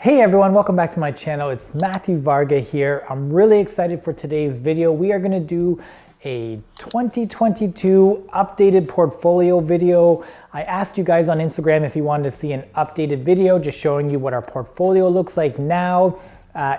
Hey everyone, welcome back to my channel. It's Matthew Varga here. I'm really excited for today's video. We are going to do a 2022 updated portfolio video. I asked you guys on Instagram if you wanted to see an updated video just showing you what our portfolio looks like now.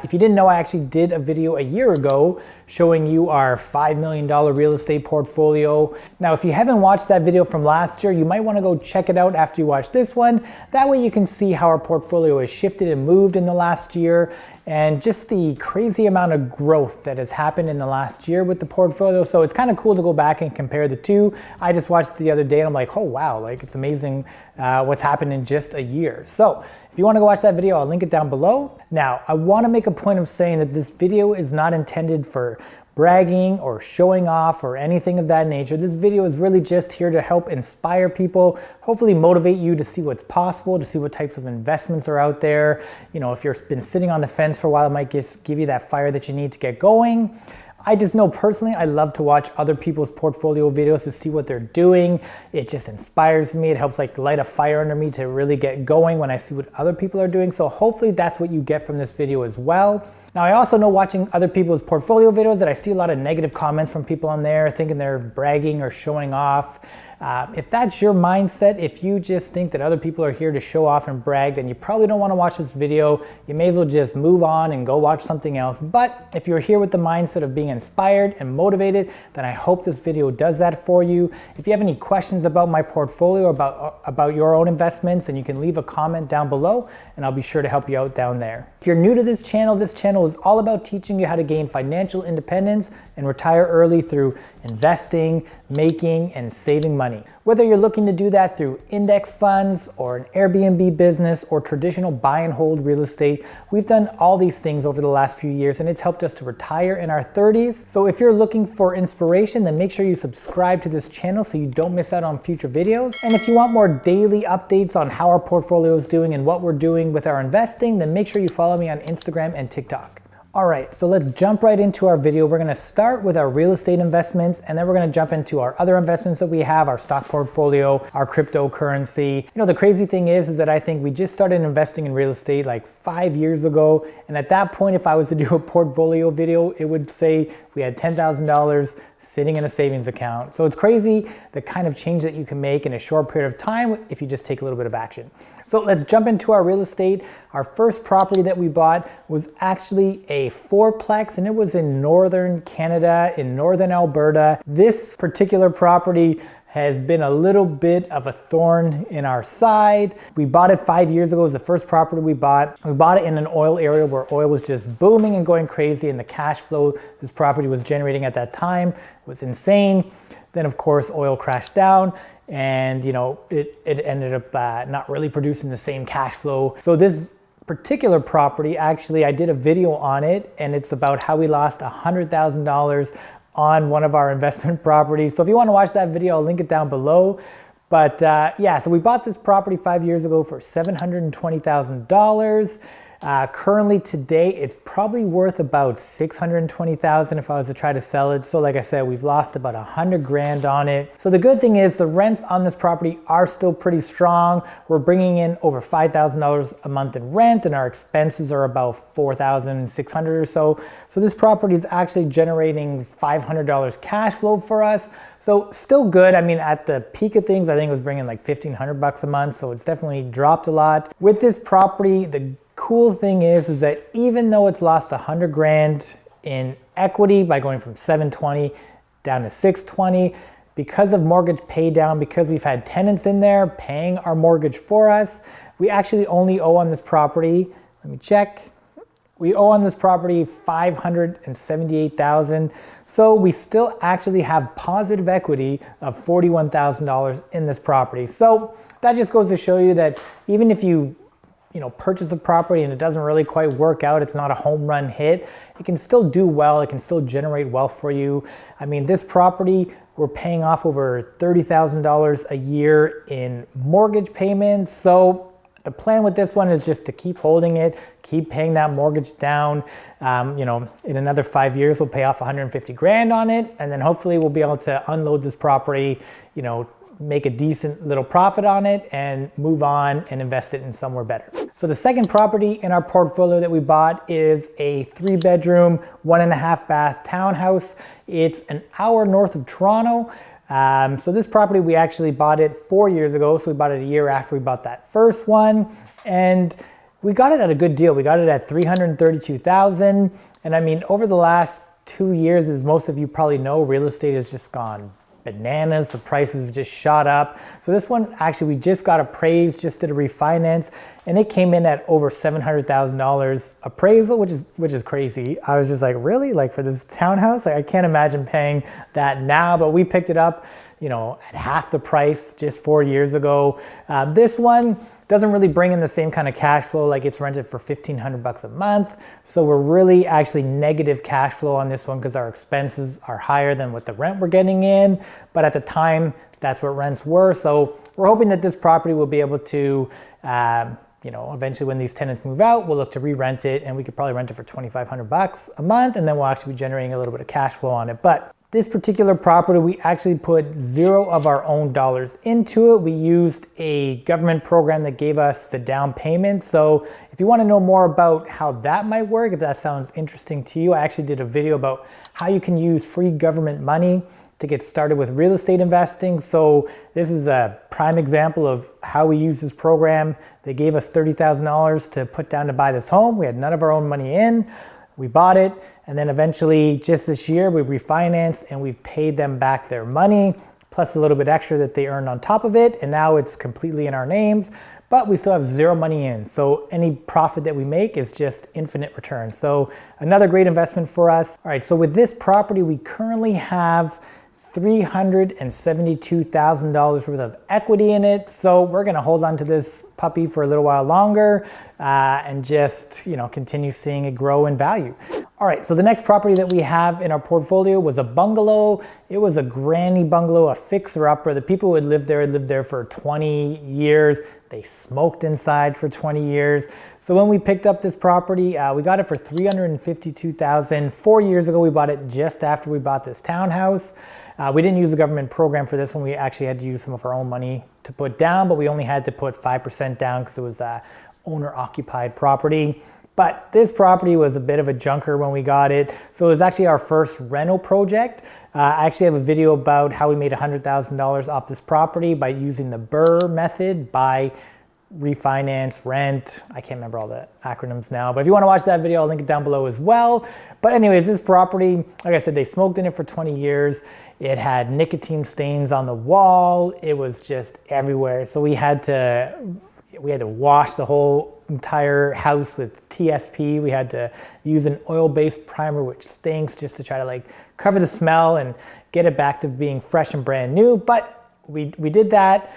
If you didn't know, I actually did a video a year ago showing you our $5 million real estate portfolio. Now, if you haven't watched that video from last year, you might want to go check it out after you watch this one. That way you can see how our portfolio has shifted and moved in the last year and just the crazy amount of growth that has happened in the last year with the portfolio. So it's kind of cool to go back and compare the two. I just watched it the other day and I'm like, oh wow, like it's amazing what's happened in just a year. So if you want to go watch that video, I'll link it down below. Now, I want to make a point of saying that this video is not intended for bragging or showing off or anything of that nature. This video is really just here to help inspire people, hopefully motivate you to see what's possible, to see what types of investments are out there. You know, if you've been sitting on the fence for a while, it might just give you that fire that you need to get going. I just know personally, I love to watch other people's portfolio videos to see what they're doing. It just inspires me. It helps like light a fire under me to really get going when I see what other people are doing. So hopefully that's what you get from this video as well. Now, I also know watching other people's portfolio videos that I see a lot of negative comments from people on there thinking they're bragging or showing off. If that's your mindset, if you just think that other people are here to show off and brag, then you probably don't want to watch this video. You may as well just move on and go watch something else. But if you're here with the mindset of being inspired and motivated, then I hope this video does that for you. If you have any questions about my portfolio, about your own investments, then you can leave a comment down below and I'll be sure to help you out down there. If you're new to this channel is all about teaching you how to gain financial independence and retire early through investing, making, and saving money. Whether you're looking to do that through index funds or an Airbnb business or traditional buy and hold real estate, we've done all these things over the last few years and it's helped us to retire in our 30s. So if you're looking for inspiration, then make sure you subscribe to this channel so you don't miss out on future videos. And if you want more daily updates on how our portfolio is doing and what we're doing with our investing, then make sure you follow me on Instagram and TikTok. All right, so let's jump right into our video. We're gonna start with our real estate investments, and then we're gonna jump into our other investments that we have, our stock portfolio, our cryptocurrency. You know, the crazy thing is that I think we just started investing in real estate like 5 years ago. And at that point, if I was to do a portfolio video, it would say we had $10,000 sitting in a savings account. So it's crazy the kind of change that you can make in a short period of time if you just take a little bit of action. So let's jump into our real estate. Our first property that we bought was actually a fourplex and it was in northern Canada, in northern Alberta. This particular property has been a little bit of a thorn in our side. We bought it 5 years ago. It was the first property we bought. We bought it in an oil area where oil was just booming and going crazy, and the cash flow this property was generating at that time was insane. Then of course oil crashed down and you know it ended up not really producing the same cash flow. So this particular property, actually I did a video on it and it's about how we lost $100,000 on one of our investment properties. So if you want to watch that video, I'll link it down below. But yeah, so we bought this property 5 years ago for $720,000. Currently today, it's probably worth about $620,000 if I was to try to sell it. So like I said, we've lost about 100 grand on it. So the good thing is the rents on this property are still pretty strong. We're bringing in over $5,000 a month in rent and our expenses are about $4,600 or so. So this property is actually generating $500 cash flow for us. So still good. I mean, at the peak of things, I think it was bringing like $1,500 a month. So it's definitely dropped a lot. With this property, the cool thing is that even though it's lost 100 grand in equity by going from 720 down to 620, because of mortgage pay down, because we've had tenants in there paying our mortgage for us, we actually only owe on this property, let me check, we owe on this property $578,000. So we still actually have positive equity of $41,000 in this property. So that just goes to show you that even if you purchase a property and it doesn't really quite work out, it's not a home run hit, it can still do well, it can still generate wealth for you. I mean, this property, we're paying off over $30,000 a year in mortgage payments. So the plan with this one is just to keep holding it, keep paying that mortgage down. In another 5 years, we'll pay off 150 grand on it. And then hopefully we'll be able to unload this property, make a decent little profit on it and move on and invest it in somewhere better. So the second property in our portfolio that we bought is a 3-bedroom, 1.5 bath townhouse. It's an hour north of Toronto. So this property, we actually bought it 4 years ago. So we bought it a year after we bought that first one. And we got it at a good deal. We got it at $332,000. And I mean, over the last 2 years, as most of you probably know, real estate has just gone bananas. The prices have just shot up. So this one, actually, we just got appraised, just did a refinance, and it came in at over $700,000 appraisal, which is crazy. I was just like, really? Like for this townhouse? Like I can't imagine paying that now, but we picked it up, you know, at half the price just 4 years ago. This one doesn't really bring in the same kind of cash flow, like it's rented for $1,500 a month. So we're really actually negative cash flow on this one because our expenses are higher than what the rent we're getting in. But at the time, that's what rents were. So we're hoping that this property will be able to, you know, eventually when these tenants move out, we'll look to re-rent it, and we could probably rent it for $2,500 a month, and then we'll actually be generating a little bit of cash flow on it. But this particular property, we actually put zero of our own dollars into it. We used a government program that gave us the down payment. So if you want to know more about how that might work, if that sounds interesting to you, I actually did a video about how you can use free government money to get started with real estate investing. So this is a prime example of how we use this program. They gave us $30,000 to put down to buy this home. We had none of our own money in. We bought it, and then eventually just this year we refinanced and we've paid them back their money plus a little bit extra that they earned on top of it, and now it's completely in our names, but we still have zero money in. So any profit that we make is just infinite return. So another great investment for us. All right, so with this property, we currently have $372,000 worth of equity in it. So we're gonna hold on to this puppy for a little while longer and just, you know, continue seeing it grow in value. All right, so the next property that we have in our portfolio was a bungalow. It was a granny bungalow, a fixer-upper. The people who had lived there for 20 years. They smoked inside for 20 years. So when we picked up this property, we got it for $352,000. 4 years ago, we bought it just after we bought this townhouse. We didn't use the government program for this one. We actually had to use some of our own money to put down, but we only had to put 5% down because it was a owner-occupied property. But this property was a bit of a junker when we got it. So it was actually our first rental project. I actually have a video about how we made $100,000 off this property by using the BRRRR method, buy, refinance, rent. I can't remember all the acronyms now, but if you want to watch that video, I'll link it down below as well. But anyways, this property, like I said, they smoked in it for 20 years. It had nicotine stains on the wall. It was just everywhere. So we had to wash the whole entire house with TSP. We had to use an oil-based primer, which stinks, just to try to like cover the smell and get it back to being fresh and brand new. But we did that.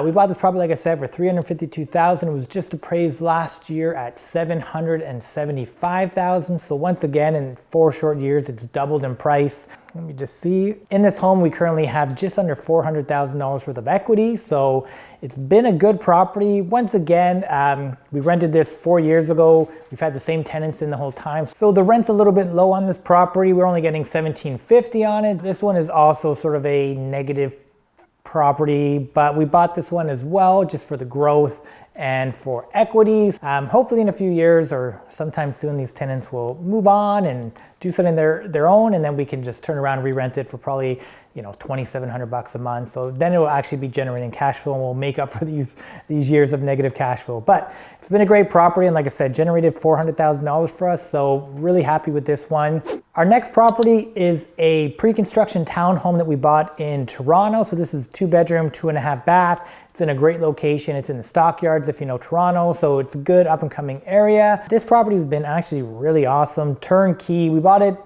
We bought this property, like I said, for $352,000. It was just appraised last year at $775,000. So once again, in 4 short years, it's doubled in price. Let me just see. In this home, we currently have just under $400,000 worth of equity. So it's been a good property. Once again, we rented this 4 years ago. We've had the same tenants in the whole time. So the rent's a little bit low on this property. We're only getting $1,750 on it. This one is also sort of a negative property, but we bought this one as well just for the growth and for equities. Hopefully in a few years or sometime soon, these tenants will move on and do something their own, and then we can just turn around and re-rent it for probably, you know, $2,700 a month. So then it will actually be generating cash flow and we'll make up for these years of negative cash flow. But it's been a great property, and like I said, generated $400,000 for us. So really happy with this one. Our next property is a pre-construction townhome that we bought in Toronto. So this is 2-bedroom, 2.5 bath. It's in a great location. It's in the Stockyards, if you know Toronto. So it's a good up and coming area. This property has been actually really awesome. Turnkey. We bought it,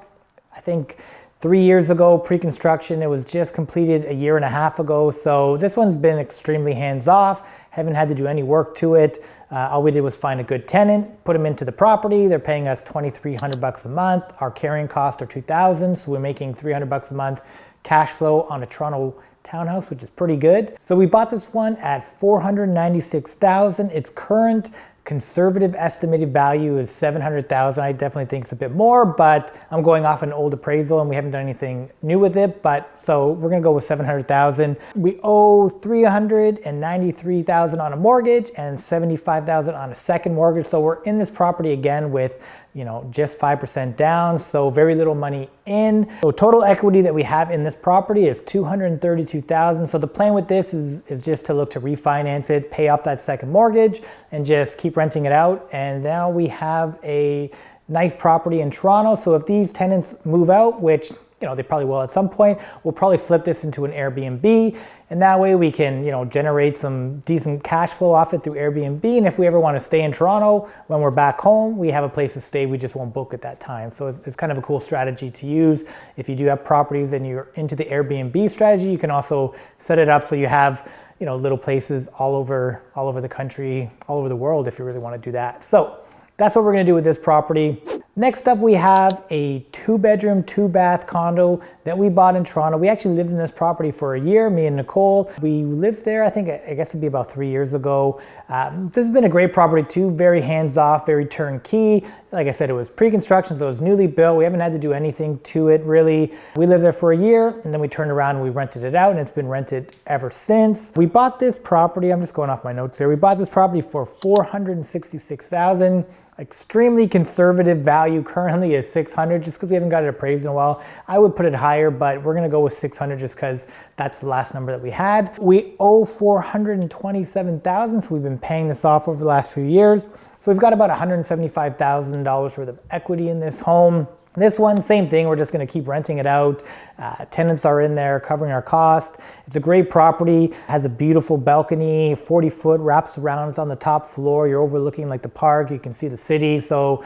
I think, 3 years ago, pre-construction. It was just completed a year and a half ago. So this one's been extremely hands-off. Haven't had to do any work to it. All we did was find a good tenant, put them into the property. They're paying us $2,300 a month. Our carrying costs are $2,000. So we're making $300 a month cash flow on a Toronto townhouse, which is pretty good. So we bought this one at $496,000. It's current conservative estimated value is $700,000. I definitely think it's a bit more, but I'm going off an old appraisal and we haven't done anything new with it. But so we're gonna go with $700,000. We owe $393,000 on a mortgage and $75,000 on a second mortgage. So we're in this property again with, you know, just 5% down, so very little money in. So total equity that we have in this property is $232,000. So the plan with this is just to look to refinance it, pay off that second mortgage, and just keep renting it out. And now we have a nice property in Toronto. So if these tenants move out, which, you know, they probably will at some point, we'll probably flip this into an Airbnb. And that way we can, you know, generate some decent cash flow off it through Airbnb. And if we ever want to stay in Toronto, when we're back home, we have a place to stay. We just won't book at that time. So it's kind of a cool strategy to use. If you do have properties and you're into the Airbnb strategy, you can also set it up so you have, you know, little places all over the country, all over the world, if you really want to do that. So that's what we're going to do with this property. Next up, we have a 2-bedroom, 2-bath condo that we bought in Toronto. We actually lived in this property for a year, me and Nicole. We lived there, I guess it'd be about 3 years ago. This has been a great property too, very hands-off, very turnkey. Like I said, it was pre-construction, so it was newly built. We haven't had to do anything to it really. We lived there for a year and then we turned around and we rented it out, and it's been rented ever since. We bought this property, I'm just going off my notes here. We bought this property for $466,000. Extremely conservative value currently is $600, just because we haven't got it appraised in a while. I would put it higher, but we're gonna go with $600 just because that's the last number that we had. We owe $427,000, so we've been paying this off over the last few years. So we've got about $175,000 worth of equity in this home. This one, same thing, we're just gonna keep renting it out. Tenants are in there covering our cost. It's a great property, has a beautiful balcony, 40-foot wraps around, it's on the top floor. You're overlooking like the park, you can see the city. So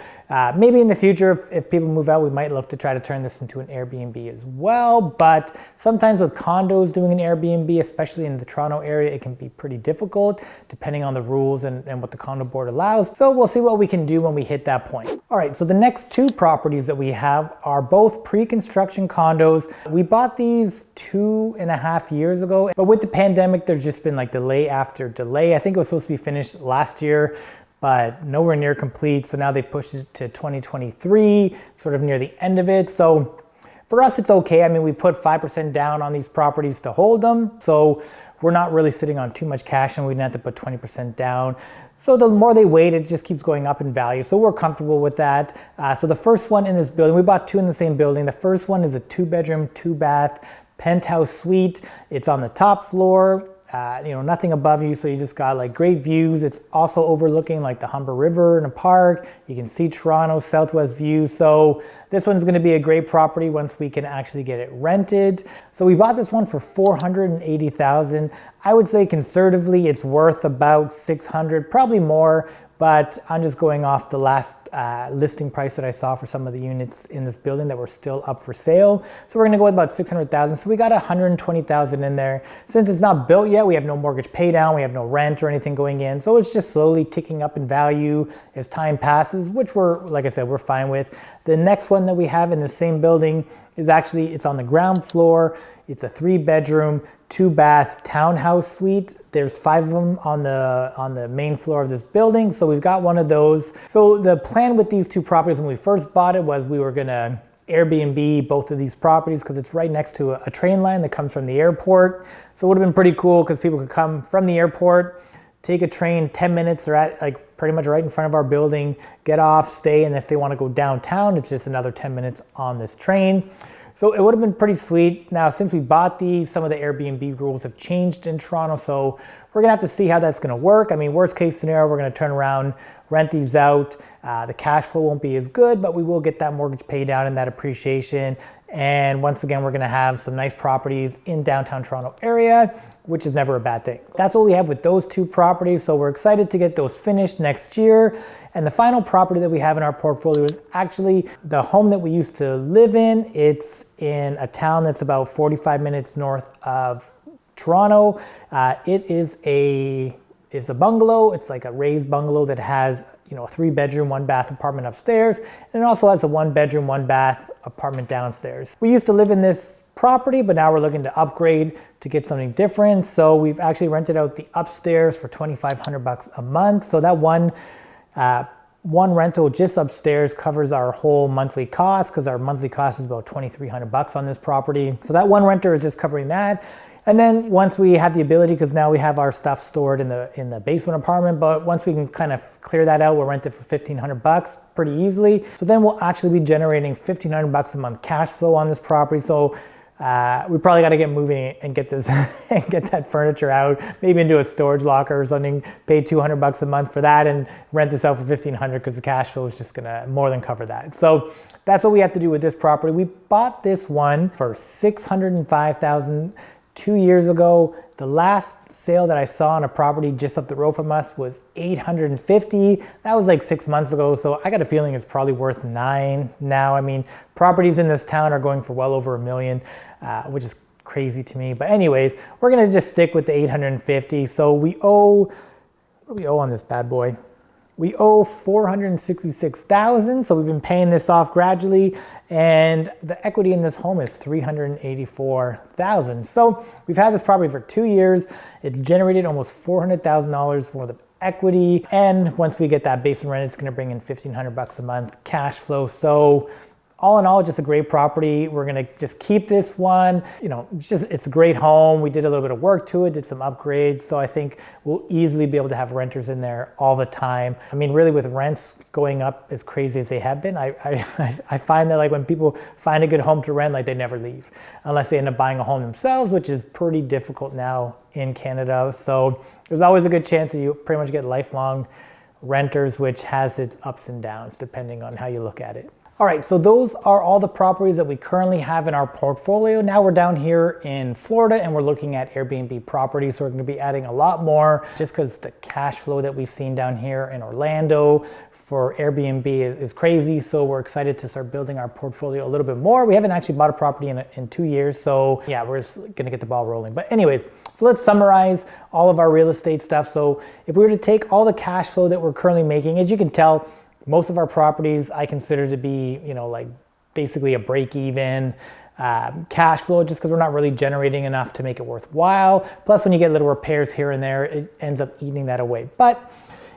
maybe in the future, if people move out, we might look to try to turn this into an Airbnb as well. But sometimes with condos doing an Airbnb, especially in the Toronto area, it can be pretty difficult depending on the rules and what the condo board allows. So we'll see what we can do when we hit that point. All right, so the next two properties that we have are both pre-construction condos. We bought these 2.5 years ago, but with the pandemic, there's just been like delay after delay. I think it was supposed to be finished last year, but nowhere near complete. So now they pushed it to 2023, sort of near the end of it. So for us, it's okay. I mean, we put 5% down on these properties to hold them. So we're not really sitting on too much cash, and we didn't have to put 20% down. So the more they wait, it just keeps going up in value. So we're comfortable with that. So the first one in this building, we bought two in the same building. The first one is a 2-bedroom, 2-bath penthouse suite. It's on the top floor. You know, nothing above you, so you just got like great views. It's also overlooking like the Humber River in a park. You can see Toronto southwest view. So this one's going to be a great property once we can actually get it rented. So we bought this one for $480,000. I would say conservatively it's worth about $600, probably more, but I'm just going off the last listing price that I saw for some of the units in this building that were still up for sale. So we're gonna go with about $600,000. So we got $120,000 in there. Since it's not built yet, we have no mortgage pay down, we have no rent or anything going in. So it's just slowly ticking up in value as time passes, which we're, like I said, we're fine with. The next one that we have in the same building is actually, it's on the ground floor. It's a 3-bedroom, 2-bath townhouse suite. There's 5 of them on the main floor of this building. So we've got one of those. So the plan with these two properties when we first bought it was we were gonna Airbnb both of these properties because it's right next to a train line that comes from the airport. So it would have been pretty cool because people could come from the airport, take a train, 10 minutes, they're at like pretty much right in front of our building, get off, stay, and if they want to go downtown, it's just another 10 minutes on this train. So it would have been pretty sweet. Now, since we bought these, some of the Airbnb rules have changed in Toronto, so we're gonna have to see how that's gonna work. I mean, worst case scenario, we're gonna turn around, rent these out. The cash flow won't be as good, but we will get that mortgage paid down and that appreciation. And once again, we're gonna have some nice properties in downtown Toronto area, which is never a bad thing. That's what we have with those two properties. So we're excited to get those finished next year. And the final property that we have in our portfolio is actually the home that we used to live in. It's in a town that's about 45 minutes north of Toronto. It is a bungalow. It's like a raised bungalow that has, you know, a 3-bedroom, 1-bath apartment upstairs. And it also has a 1-bedroom, 1-bath apartment downstairs. We used to live in this property, but now we're looking to upgrade to get something different. So we've actually rented out the upstairs for $2,500 a month. So that one One rental just upstairs covers our whole monthly cost, because our monthly cost is about $2,300 on this property. So that one renter is just covering that. And then once we have the ability, because now we have our stuff stored in the basement apartment, but once we can kind of clear that out, we'll rent it for $1,500 pretty easily. So then we'll actually be generating $1,500 a month cash flow on this property. So we probably got to get moving and get this and get that furniture out, maybe into a storage locker or something, pay $200 a month for that and rent this out for $1,500, because the cash flow is just gonna more than cover that. So that's what we have to do with this property. We bought this one for $605,000 2 years ago. The last sale that I saw on a property just up the road from us was $850,000. That was like 6 months ago, so I got a feeling it's probably worth $9 million now. I mean, properties in this town are going for well over $1 million, which is crazy to me. But anyways, we're gonna just stick with the $850,000. So we owe, what do we owe on this bad boy? We owe $466,000, so we've been paying this off gradually, and the equity in this home is $384,000. So we've had this property for 2 years. It's generated almost $400,000 worth of equity, and once we get that basement rent, it's going to bring in $1,500 a month cash flow. So all in all, just a great property. We're gonna just keep this one. You know, it's a great home. We did a little bit of work to it, did some upgrades. So I think we'll easily be able to have renters in there all the time. I mean, really with rents going up as crazy as they have been, I find that like when people find a good home to rent, like they never leave unless they end up buying a home themselves, which is pretty difficult now in Canada. So there's always a good chance that you pretty much get lifelong renters, which has its ups and downs depending on how you look at it. All right, so those are all the properties that we currently have in our portfolio. Now we're down here in Florida and we're looking at Airbnb properties. So we're gonna be adding a lot more just because the cash flow that we've seen down here in Orlando for Airbnb is crazy. So we're excited to start building our portfolio a little bit more. We haven't actually bought a property in 2 years. So yeah, we're just gonna get the ball rolling. But anyways, so let's summarize all of our real estate stuff. So if we were to take all the cash flow that we're currently making, as you can tell, most of our properties I consider to be, you know, like basically a break-even cash flow, just because we're not really generating enough to make it worthwhile. Plus, when you get little repairs here and there, it ends up eating that away. But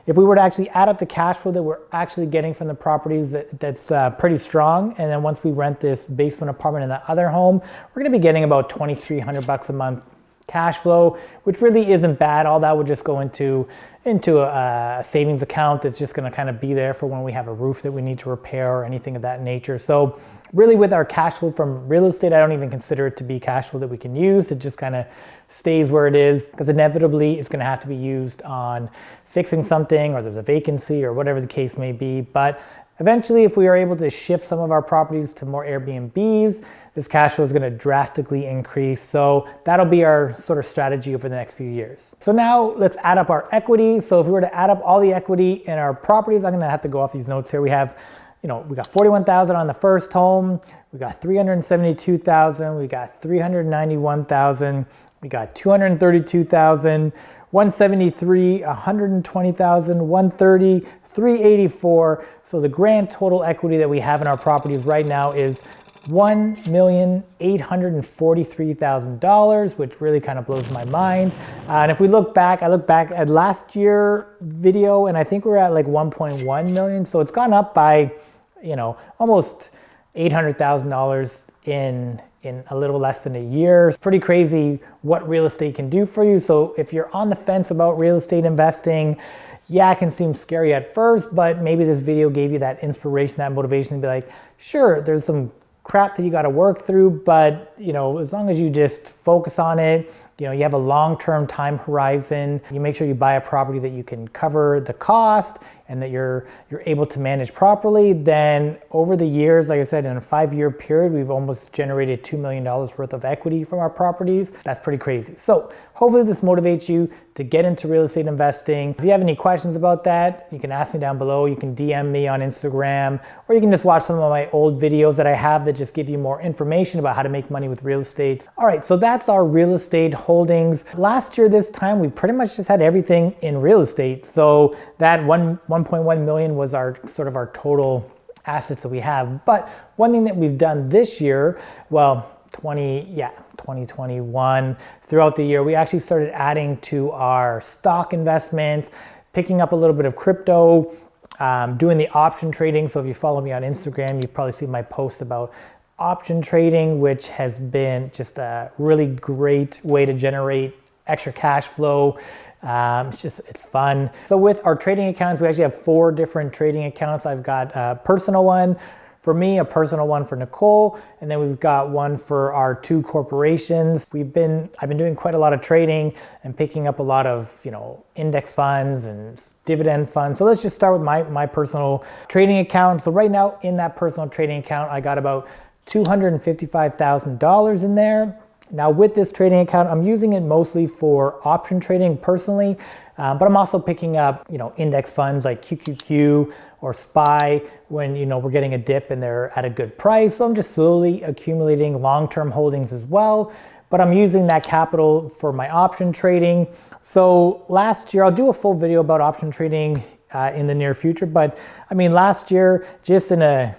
if we were to actually add up the cash flow that we're actually getting from the properties, that's pretty strong. And then once we rent this basement apartment in the other home, we're going to be getting about $2,300 a month cash flow, which really isn't bad. All that would just go into a savings account that's just going to kind of be there for when we have a roof that we need to repair or anything of that nature. So really with our cash flow from real estate, I don't even consider it to be cash flow that we can use. It just kind of stays where it is, because inevitably it's going to have to be used on fixing something, or there's a vacancy, or whatever the case may be. But eventually, if we are able to shift some of our properties to more Airbnbs, this cash flow is going to drastically increase. So that'll be our sort of strategy over the next few years. So now let's add up our equity. So if we were to add up all the equity in our properties, I'm going to have to go off these notes here. We have, you know, we got $41,000 on the first home. We got $372,000. We got $391,000. We got $232,000. $173,000, $120,000, $130,000, $384,000. So the grand total equity that we have in our properties right now is $1,843,000, which really kind of blows my mind. And if we look back, I look back at last year video, and I think we're at like 1.1 million. So it's gone up by, you know, almost $800,000 in a little less than a year. It's pretty crazy what real estate can do for you. So if you're on the fence about real estate investing, yeah, it can seem scary at first, but maybe this video gave you that inspiration, that motivation to be like, sure, there's some crap that you got to work through, but you know, as long as you just focus on it, you know, you have a long-term time horizon, you make sure you buy a property that you can cover the cost and that you're able to manage properly, then over the years, like I said, in a 5-year period, we've almost generated $2 million worth of equity from our properties. That's pretty crazy. So hopefully this motivates you to get into real estate investing. If you have any questions about that, you can ask me down below. You can DM me on Instagram, or you can just watch some of my old videos that I have that just give you more information about how to make money with real estate. All right, so that's our real estate holdings. Last year, this time, we pretty much just had everything in real estate. So that 1.1 million was our sort of our total assets that we have. But one thing that we've done this year, well, 2021, throughout the year, we actually started adding to our stock investments, picking up a little bit of crypto. doing the option trading. So if you follow me on Instagram, you've probably seen my post about option trading, which has been just a really great way to generate extra cash flow. It's fun. So with our trading accounts, we actually have 4 different trading accounts. I've got a personal one for me, a personal one for Nicole, and then we've got one for our 2 corporations. I've been doing quite a lot of trading and picking up a lot of, index funds and dividend funds. So let's just start with my personal trading account. So right now in that personal trading account, I got about $255,000 in there. Now with this trading account, I'm using it mostly for option trading personally, but I'm also picking up, index funds like QQQ or SPY when, we're getting a dip and they're at a good price. So I'm just slowly accumulating long-term holdings as well, but I'm using that capital for my option trading. So last year, I'll do a full video about option trading in the near future, but last year, just in a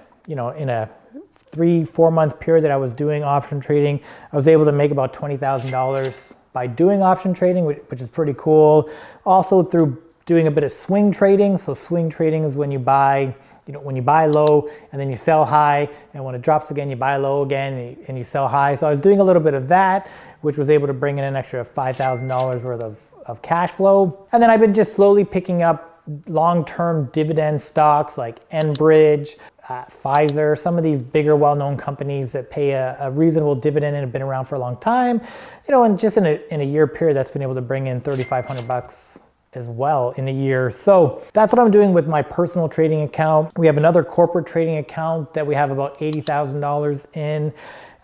3-4 month period that I was doing option trading, I was able to make about $20,000 by doing option trading, which is pretty cool. Also through doing a bit of swing trading. So swing trading is when you buy, when you buy low and then you sell high, and when it drops again, you buy low again and you sell high. So I was doing a little bit of that, which was able to bring in an extra $5,000 worth of cash flow. And then I've been just slowly picking up long-term dividend stocks like Enbridge, Pfizer, some of these bigger well-known companies that pay a reasonable dividend and have been around for a long time, and just in a year period, that's been able to bring in $3,500 as well in a year. So that's what I'm doing with my personal trading account. We have another corporate trading account that we have about $80,000 in,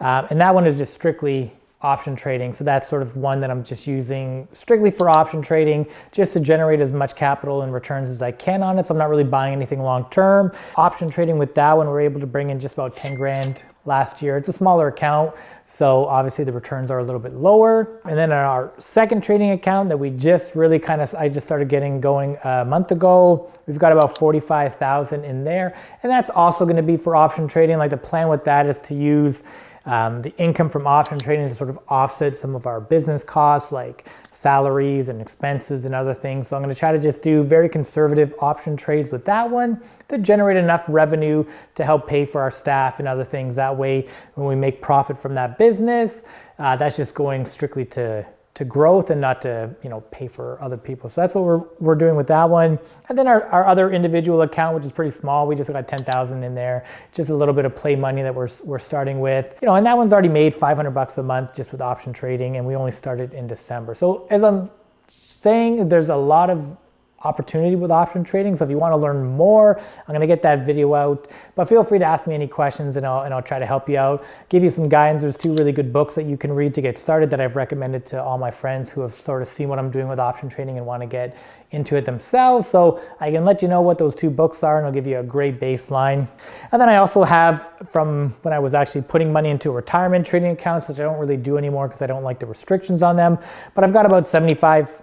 and that one is just strictly option trading. So that's sort of one that I'm just using strictly for option trading, just to generate as much capital and returns as I can on it. So I'm not really buying anything long term. Option trading with that one, we're able to bring in just about 10 grand last year. It's a smaller account, so obviously the returns are a little bit lower. And then our second trading account that we just really I just started getting going a month ago, we've got about 45,000 in there. And that's also going to be for option trading. Like the plan with that is to use the income from option trading to sort of offset some of our business costs like salaries and expenses and other things. So I'm going to try to just do very conservative option trades with that one to generate enough revenue to help pay for our staff and other things. That way, when we make profit from that business, that's just going strictly to growth and not to pay for other people. So that's what we're doing with that one. And then our other individual account, which is pretty small, we just got 10,000 in there, just a little bit of play money that we're starting with, and that one's already made $500 a month just with option trading, and we only started in December. So as I'm saying, there's a lot of opportunity with option trading. So if you want to learn more, I'm going to get that video out, but feel free to ask me any questions and I'll try to help you out, give you some guidance. There's 2 really good books that you can read to get started that I've recommended to all my friends who have sort of seen what I'm doing with option trading and want to get into it themselves. So I can let you know what those 2 books are and I'll give you a great baseline. And then I also have, from when I was actually putting money into a retirement trading accounts, which I don't really do anymore because I don't like the restrictions on them, but I've got about 75K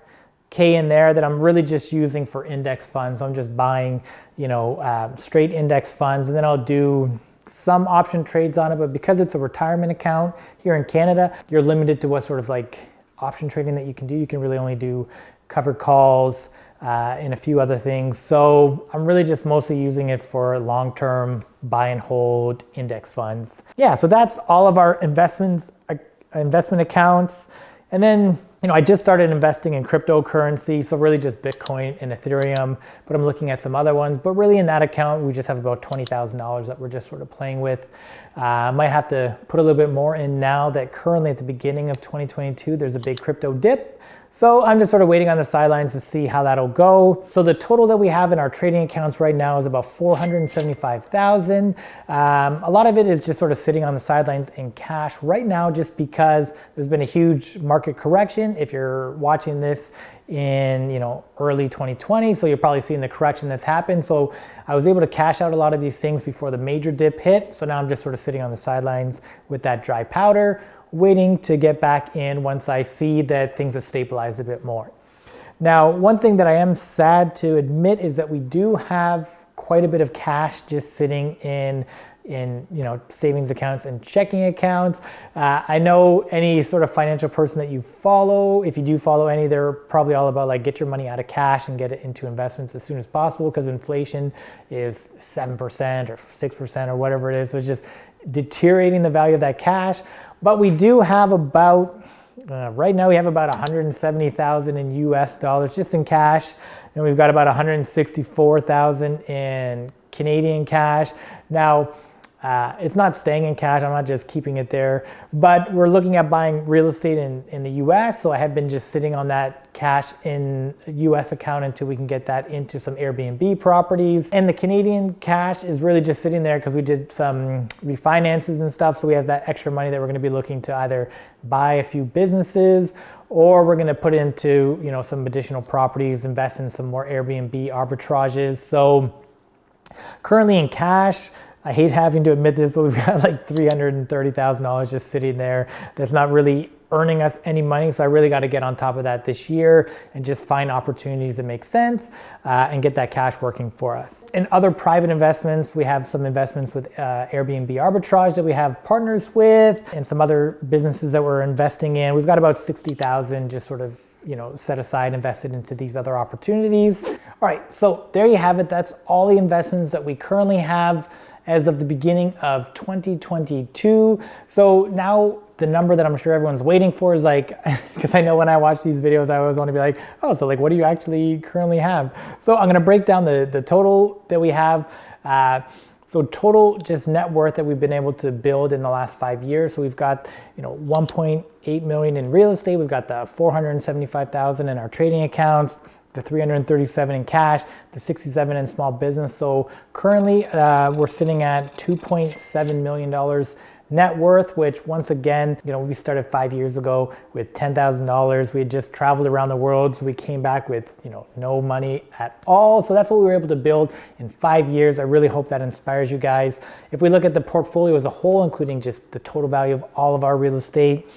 in there that I'm really just using for index funds. So I'm just buying, straight index funds, and then I'll do some option trades on it. But because it's a retirement account here in Canada, you're limited to what sort of like option trading that you can do. You can really only do covered calls and a few other things. So I'm really just mostly using it for long-term buy and hold index funds. Yeah, so that's all of our investment accounts. And then I just started investing in cryptocurrency, so really just Bitcoin and Ethereum, but I'm looking at some other ones. But really in that account, we just have about $20,000 that we're just sort of playing with. Might have to put a little bit more in now that currently at the beginning of 2022, there's a big crypto dip. So I'm just sort of waiting on the sidelines to see how that'll go. So the total that we have in our trading accounts right now is about $475,000. A lot of it is just sort of sitting on the sidelines in cash right now, just because there's been a huge market correction. If you're watching this in early 2020, so you're probably seeing the correction that's happened. So I was able to cash out a lot of these things before the major dip hit. So now I'm just sort of sitting on the sidelines with that dry powder, waiting to get back in once I see that things have stabilized a bit more. Now, one thing that I am sad to admit is that we do have quite a bit of cash just sitting in savings accounts and checking accounts. I know any sort of financial person that you follow, if you do follow any, they're probably all about like get your money out of cash and get it into investments as soon as possible, because inflation is 7% or 6% or whatever it is. So it's just deteriorating the value of that cash. But we do have about, right now we have about 170,000 in US dollars just in cash. And we've got about 164,000 in Canadian cash. Now, it's not staying in cash. I'm not just keeping it there, but we're looking at buying real estate in the US. So I have been just sitting on that cash in a US account until we can get that into some Airbnb properties. And the Canadian cash is really just sitting there because we did some refinances and stuff. So we have that extra money that we're going to be looking to either buy a few businesses, or we're going to put into, some additional properties, invest in some more Airbnb arbitrages. So currently in cash, I hate having to admit this, but we've got like $330,000 just sitting there that's not really earning us any money. So I really got to get on top of that this year and just find opportunities that make sense and get that cash working for us. In other private investments, we have some investments with Airbnb arbitrage that we have partners with, and some other businesses that we're investing in. We've got about 60,000 just sort of set aside, invested into these other opportunities. All right, so there you have it. That's all the investments that we currently have as of the beginning of 2022. So now the number that I'm sure everyone's waiting for is like, because I know when I watch these videos, I always want to be like, oh, so like, what do you actually currently have? So I'm going to break down the total that we have. So total just net worth that we've been able to build in the last 5 years. So we've got, 1.8 million in real estate. We've got the 475,000 in our trading accounts, the 337 in cash, the 67 in small business. So currently we're sitting at $2.7 million net worth, which once again, we started 5 years ago with $10,000. We had just traveled around the world. So we came back with, no money at all. So that's what we were able to build in 5 years. I really hope that inspires you guys. If we look at the portfolio as a whole, including just the total value of all of our real estate,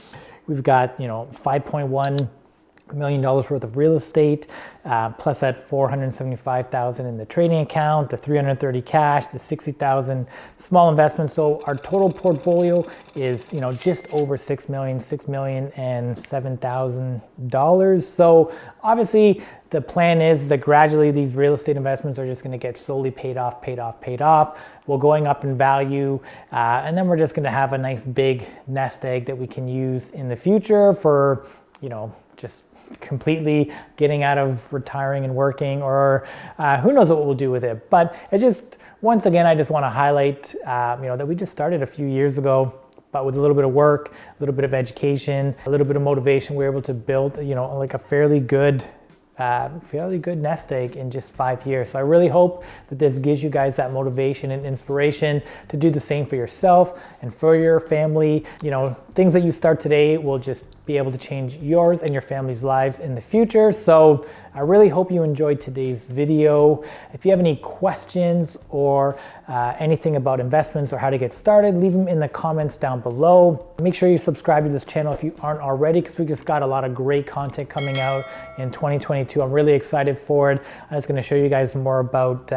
we've got, $5.1 million worth of real estate, plus that 475,000 in the trading account, the 330 cash, the 60,000 small investments. So our total portfolio is, just over $6 million and $7,000. So obviously the plan is that gradually these real estate investments are just going to get slowly paid off, well, going up in value. And then we're just going to have a nice big nest egg that we can use in the future for, just completely getting out of retiring and working, or who knows what we'll do with it. But it just, once again, I just want to highlight, that we just started a few years ago, but with a little bit of work, a little bit of education, a little bit of motivation, we were able to build, like a fairly good nest egg in just 5 years. So I really hope that this gives you guys that motivation and inspiration to do the same for yourself and for your family. Things that you start today will just be able to change yours and your family's lives in the future. So I really hope you enjoyed today's video. If you have any questions or anything about investments or how to get started, leave them in the comments down below. Make sure you subscribe to this channel if you aren't already, because we just got a lot of great content coming out in 2022. I'm really excited for it. I'm just going to show you guys more about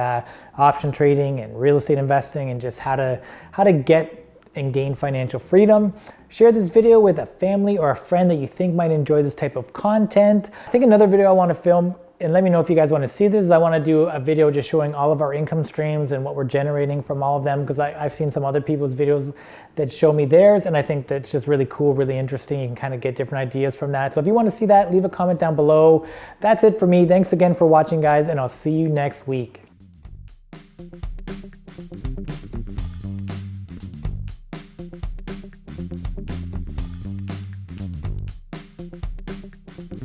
option trading and real estate investing, and just how to get and gain financial freedom. Share this video with a family or a friend that you think might enjoy this type of content. I think another video I want to film, and let me know if you guys want to see this, is I want to do a video just showing all of our income streams and what we're generating from all of them, because I've seen some other people's videos that show me theirs, and I think that's just really cool, really interesting. You can kind of get different ideas from that. So if you want to see that, leave a comment down below. That's it for me. Thanks again for watching, guys, and I'll see you next week.